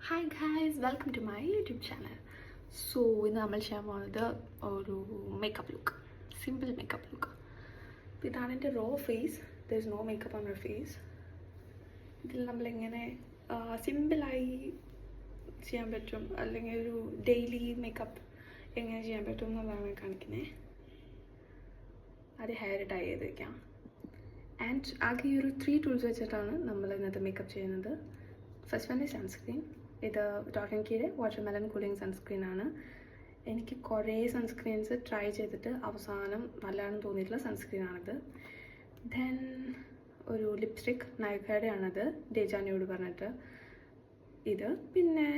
Hi guys, welcome to my YouTube channel. So ഇന്ന് നമ്മൾ ചെയ്യാൻ പോകുന്നത് ഒരു makeup look, simple makeup look. അപ്പോൾ ഇതാണ് എൻ്റെ raw face. There is no makeup on my face. ഇതിൽ നമ്മളിങ്ങനെ സിമ്പിളായി ചെയ്യാൻ പറ്റും, അല്ലെങ്കിൽ ഒരു ഡെയിലി മേക്കപ്പ് എങ്ങനെ ചെയ്യാൻ പറ്റും എന്നുള്ളതാണ് കാണിക്കുന്നത്. അത് ഹെയർ ഡൈ ചെയ്ത് വയ്ക്കാം. ആൻഡ് ആകെ ഈ ഒരു 3 ടൂൾസ് വെച്ചിട്ടാണ് നമ്മൾ ഇന്നത്തെ മേക്കപ്പ് ചെയ്യുന്നത്. First one sunscreen. ഇത് ഡോട്ട് & കീയുടെ വാട്ടർമെലൺ കൂളിംഗ് സൺസ്ക്രീൻ ആണ്. എനിക്ക് കുറേ സൺസ്ക്രീൻസ് ട്രൈ ചെയ്തിട്ട് അവസാനം നല്ലതാണെന്ന് തോന്നിയിട്ടുള്ള സൺസ്ക്രീനാണിത്. ദെൻ ഒരു ലിപ്സ്റ്റിക്, നൈക്കയുടെ ആണത്, ഡേജാനിയോട് പറഞ്ഞിട്ട് ഇത്. പിന്നെ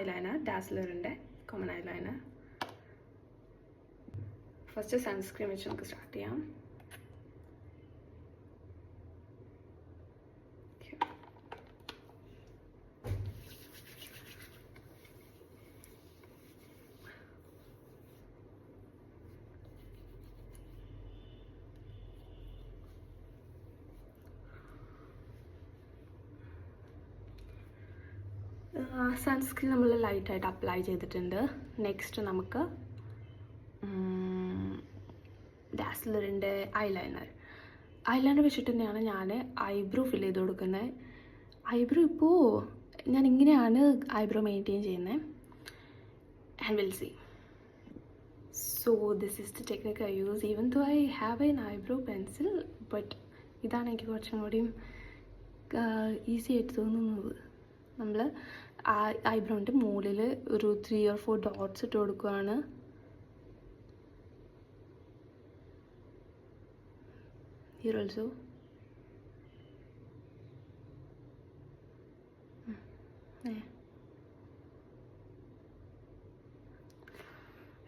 ഐലൈനർ, ഡാസ്ലറിൻ്റെ കോമൺ ഐലൈനർ. ഫസ്റ്റ് സൺസ്ക്രീൻ വെച്ച് നമുക്ക് സ്റ്റാർട്ട് ചെയ്യാം. സൺസ്ക്രീൻ നമ്മൾ ലൈറ്റായിട്ട് അപ്ലൈ ചെയ്തിട്ടുണ്ട്. നെക്സ്റ്റ് നമുക്ക് ഡാസ്ലറിൻ്റെ ഐലൈനർ വെച്ചിട്ട് തന്നെയാണ് ഞാൻ ഐബ്രോ ഫിൽ ചെയ്ത് കൊടുക്കുന്നത്. ഐബ്രോ ഇപ്പോൾ ഞാൻ ഇങ്ങനെയാണ് ഐബ്രോ മെയിൻറ്റെയിൻ ചെയ്യുന്നത്. And will see. So this is the technique I use even though I have an eyebrow pencil. But ഇതാണ് എനിക്ക് കുറച്ചും കൂടിയും ഈസി ആയിട്ട് തോന്നുന്നത്. നമ്മൾ ഐബ്രോൻ്റെ മുകളിൽ ഒരു 3 or 4 ഡോട്ട്സ് ഇട്ട് കൊടുക്കുകയാണ്. Here also.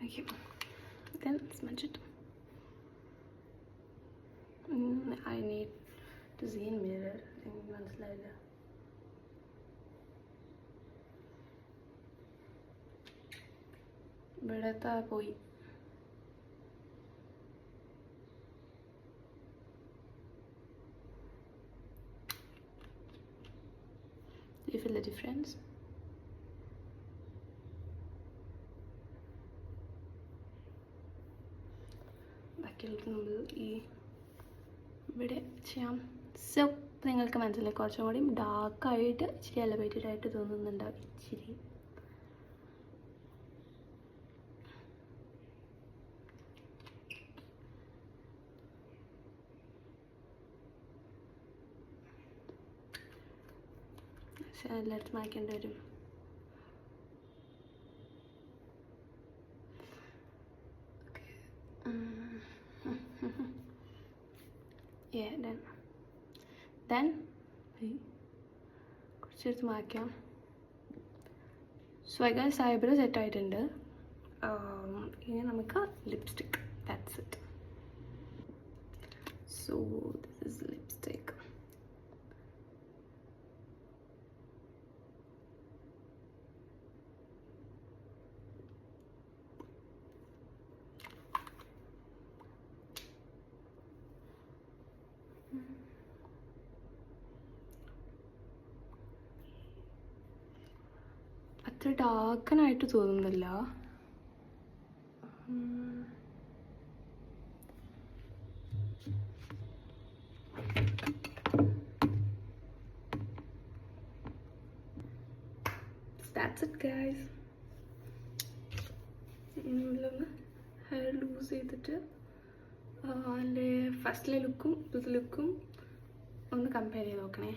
Okay, then smudge it. I need to see in mirror. എനിക്ക് മനസ്സിലായില്ല. ഇവിടത്തെ പോയി. You feel the difference? ബാക്കിയുള്ളത് നമ്മൾ ഈ ഇവിടെ ചെയ്യാം. സോ നിങ്ങൾക്ക് മനസ്സിലായി കുറച്ചും കൂടി ഡാർക്കായിട്ട് ഇച്ചിരി എലവേറ്റഡ് ആയിട്ട് തോന്നുന്നുണ്ടാവും. ഇച്ചിരി എല്ലായിടത്തും മായ്ക്കേണ്ടി വരും. ദെൻ കുറച്ചെടുത്ത് മായ്ക്കാം. സ്വൈഗേഴ്സ് ഐബ്രോ സെറ്റായിട്ടുണ്ട്. ഇനി നമുക്ക് lipstick. That's it. So this is lipstick. അത്ര ഡാർക്കനായിട്ട് തോന്നുന്നില്ല. That's it guys. നമ്മളൊന്ന് ഹെയർ ലൂസ് ചെയ്തിട്ട് അതിൻ്റെ ഫസ്റ്റിലെ ലുക്കും ഇത് ലുക്കും ഒന്ന് കമ്പയർ ചെയ്ത് നോക്കണേ.